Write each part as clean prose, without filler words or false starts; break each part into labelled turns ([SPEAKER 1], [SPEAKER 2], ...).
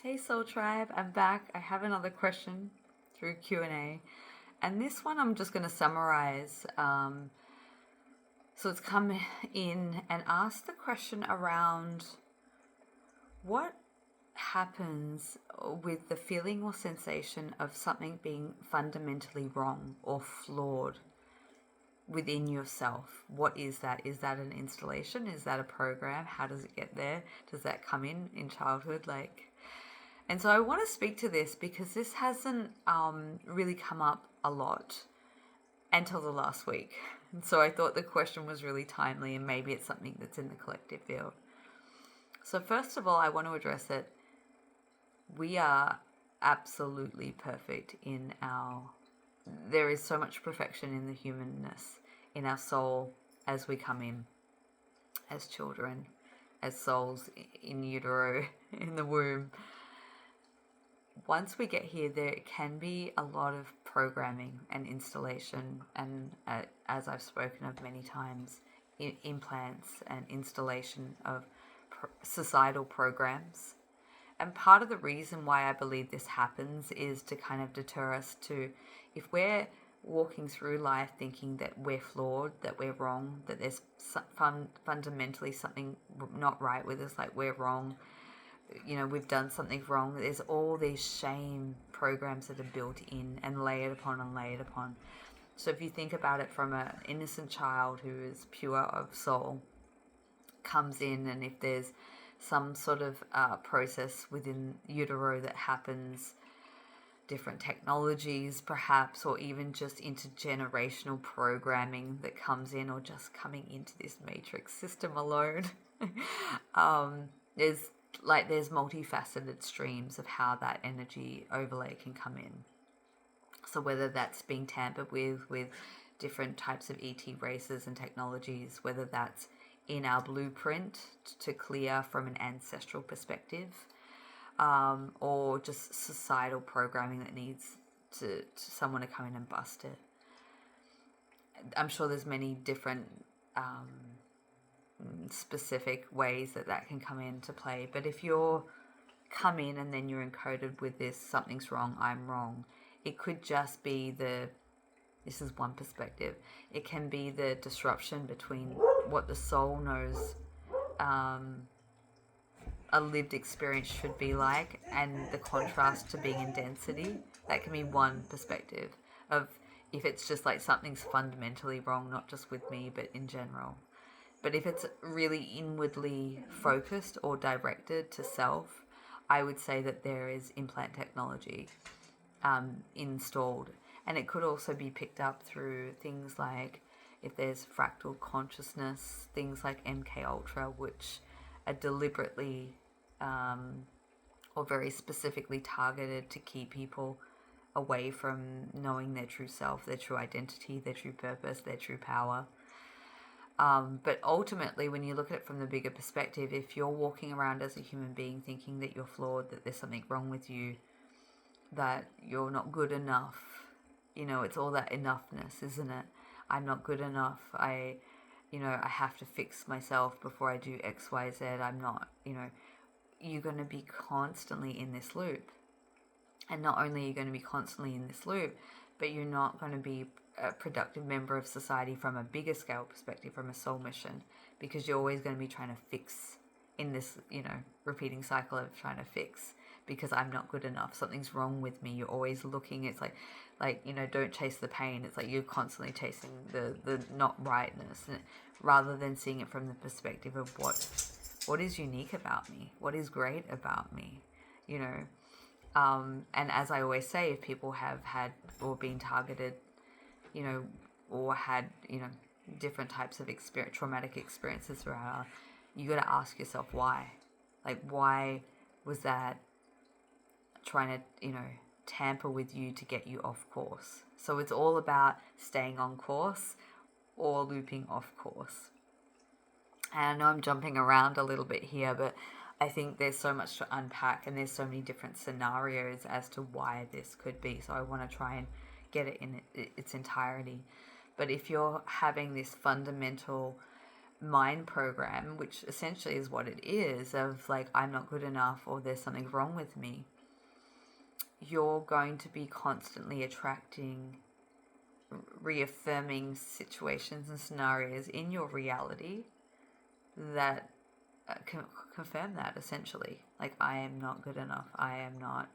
[SPEAKER 1] Hey Soul Tribe, I'm back. I have another question through Q&A. And this one I'm just going to summarize. So it's come in and asked the question around what happens with the feeling or sensation of something being fundamentally wrong or flawed within yourself. What is that? Is that an installation? Is that a program? How does it get there? Does that come in childhood? And so I want to speak to this because this hasn't really come up a lot until the last week. And so I thought the question was really timely, and maybe it's something that's in the collective field. So first of all, I want to address that we are absolutely perfect in there is so much perfection in the humanness, in our soul as we come in, as children, as souls in utero, in the womb. Once we get here, there can be a lot of programming and installation, and as I've spoken of many times, implants and installation of societal programs. And part of the reason why I believe this happens is to kind of deter us to, if we're walking through life thinking that we're flawed, that we're wrong, that there's fundamentally something not right with us, like we're wrong, we've done something wrong. There's all these shame programs that are built in and layered upon and layered upon. So if you think about it from an innocent child who is pure of soul, comes in, and if there's some sort of process within utero that happens, different technologies perhaps, or even just intergenerational programming that comes in, or just coming into this matrix system alone. There's multifaceted streams of how that energy overlay can come in. So whether that's being tampered with different types of ET races and technologies, whether that's in our blueprint to clear from an ancestral perspective, or just societal programming that needs to someone to come in and bust it. I'm sure there's many different specific ways that can come into play, but if you're come in and then you're encoded with this, something's wrong, I'm wrong, it could just be this is one perspective, it can be the disruption between what the soul knows a lived experience should be like, and the contrast to being in density. That can be one perspective of if it's just like something's fundamentally wrong, not just with me, but in general. But if it's really inwardly focused or directed to self, I would say that there is implant technology installed. And it could also be picked up through things like if there's fractal consciousness, things like MK Ultra, which are deliberately or very specifically targeted to keep people away from knowing their true self, their true identity, their true purpose, their true power. But ultimately, when you look at it from the bigger perspective, if you're walking around as a human being thinking that you're flawed, that there's something wrong with you, that you're not good enough, it's all that enoughness, isn't it? I'm not good enough. I have to fix myself before I do X, Y, Z. I'm not, you're going to be constantly in this loop. And not only are you going to be constantly in this loop, but you're not going to be a productive member of society from a bigger scale perspective, from a soul mission, because you're always going to be trying to fix in this, repeating cycle of trying to fix because I'm not good enough. Something's wrong with me. You're always looking. It's like, don't chase the pain. It's like you're constantly chasing the not rightness, rather than seeing it from the perspective of what is unique about me, what is great about me, and as I always say, if people have had or been targeted, or had, different types of traumatic experiences throughout, you got to ask yourself why. Like, why was that trying to, tamper with you to get you off course? So it's all about staying on course or looping off course. And I know I'm jumping around a little bit here, but I think there's so much to unpack, and there's so many different scenarios as to why this could be. So I want to try and get it in its entirety. But if you're having this fundamental mind program, which essentially is what it is, of like, I'm not good enough or there's something wrong with me, you're going to be constantly attracting, reaffirming situations and scenarios in your reality that confirm that, essentially. Like, I am not good enough. I am not,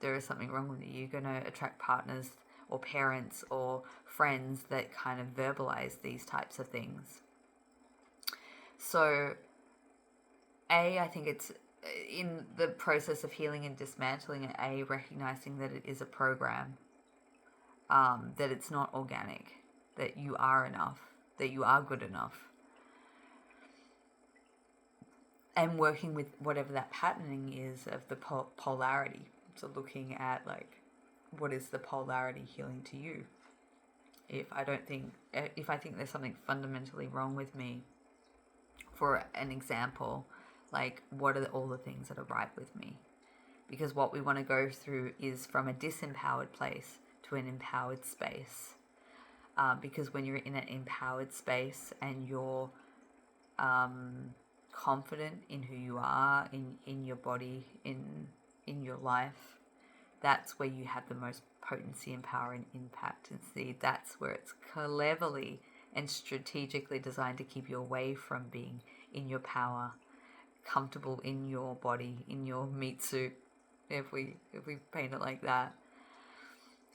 [SPEAKER 1] there is something wrong with you. You're going to attract partners or parents or friends that kind of verbalize these types of things. So, I think it's in the process of healing and dismantling it, recognizing that it is a program, that it's not organic, that you are enough, that you are good enough. And working with whatever that patterning is of the polarity. So looking at, like, what is the polarity healing to you? If I think there's something fundamentally wrong with me, for an example, like, what are all the things that are right with me? Because what we want to go through is from a disempowered place to an empowered space. Because when you're in an empowered space and you're confident in who you are, in your body, in your life, that's where you have the most potency and power and impact. And see, that's where it's cleverly and strategically designed to keep you away from being in your power, comfortable in your body, in your meat suit, if we paint it like that.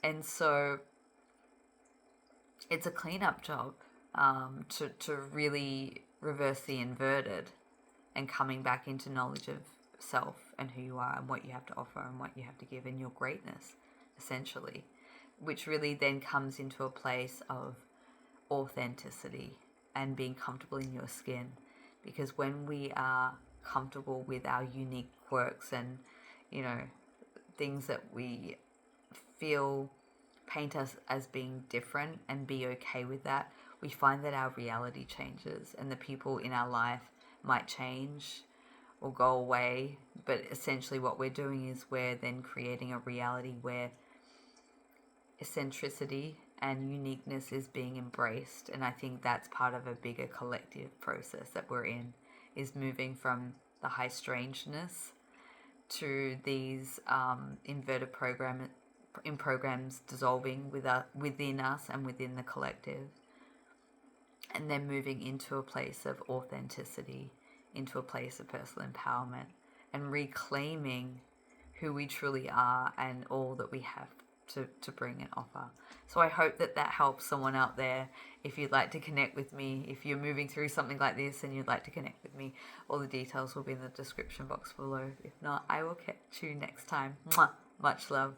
[SPEAKER 1] And so it's a cleanup job, to really reverse the inverted and coming back into knowledge of self and who you are and what you have to offer and what you have to give and your greatness, essentially, which really then comes into a place of authenticity and being comfortable in your skin. Because when we are comfortable with our unique quirks and, things that we feel paint us as being different, and be okay with that, we find that our reality changes and the people in our life might change or go away. But essentially what we're doing is we're then creating a reality where eccentricity and uniqueness is being embraced. And I think that's part of a bigger collective process that we're in, is moving from the high strangeness to these inverted programs dissolving within us and within the collective, and then moving into a place of authenticity, into a place of personal empowerment, and reclaiming who we truly are and all that we have to bring and offer. So I hope that helps someone out there. If you'd like to connect with me, if you're moving through something like this and you'd like to connect with me, all the details will be in the description box below. If not, I will catch you next time. Mwah! Much love.